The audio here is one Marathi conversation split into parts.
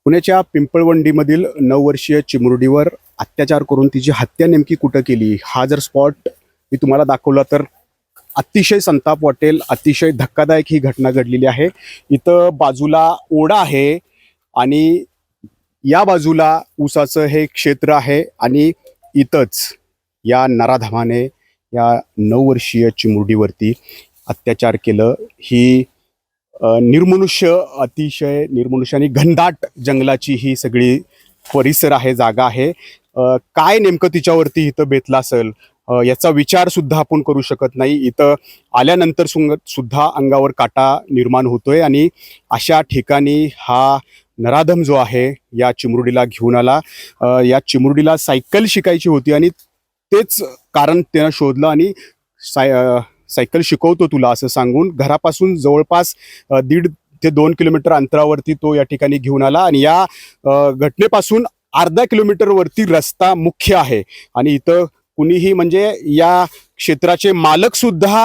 पुण्याच्या पिंपळवंडीमधील 9 वर्षीय चिमुरडीवर अत्याचार करून तिची हत्या नेमकी कुठं केली, हा जर स्पॉट मी तुम्हाला दाखवला तर अतिशय संताप वाटेल. अतिशय धक्कादायक ही घटना घडलेली आहे. इथं बाजूला ओढा आहे आणि या बाजूला ऊसाचं हे क्षेत्र आहे आणि इथंच या नराधमाने या 9 वर्षीय चिमुरडीवरती अत्याचार केलं. ही निर्मनुष्य, अतिशय निर्मनुष्य आणि घनदाट जंगलाची ही सगळी परिसर आहे, जागा आहे. काय नेमकं तिच्यावरती इथं बेतलं असेल याचा विचार सुद्धा आपण करू शकत नाही. इथं आल्यानंतर सुद्धा अंगावर काटा निर्माण होतोय आणि अशा ठिकाणी हा नराधम जो आहे या चिमुरडीला घेऊन आला. या चिमुरडीला सायकल शिकायची होती आणि तेच कारण त्यानं शोधलं आणि सायकल शिकवतो तुला असं सांगून घरापासून जवळपास 1.5 ते 2 किलोमीटर अंतरावरती तो या ठिकाणी घेऊन आला. आणि या घटनेपासून अर्धा किलोमीटरवरती रस्ता मुख्य आहे आणि इथं कुणीही म्हणजे या क्षेत्राचे मालक सुद्धा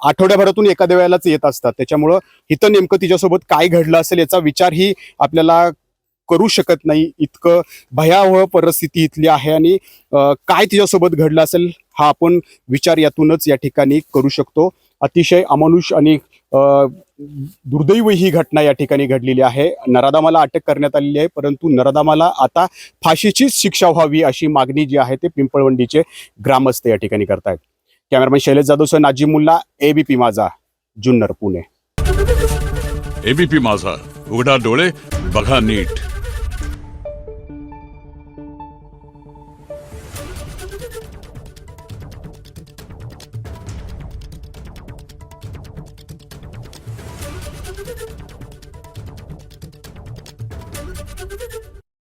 आठवड्याभरातून एखाद्या वेळेलाच येत असतात. त्याच्यामुळं इथं नेमकं तिच्यासोबत काय घडलं असेल याचा विचारही आपल्याला करू शकत नाही. इतकं भयावह परिस्थिती इथली आहे आणि काय तिच्यासोबत घडलं असेल हा आपण विचार यातूनच या ठिकाणी करू शकतो. अतिशय अमानुष आणि दुर्दैवी ही घटना या ठिकाणी घडलेली आहे. नराधमाला अटक करण्यात आलेली आहे, परंतु नराधमाला आता फाशीचीच शिक्षा व्हावी अशी मागणी जी आहे ते पिंपळवंडीचे ग्रामस्थ या ठिकाणी करतायत. कॅमेरामॅन शैलेश जाधवसह नाजिमुल्ला, एबीपी माझा, जुन्नर, पुणे. एबीपी माझा, उघडा डोळे बघा नीट. Thank you.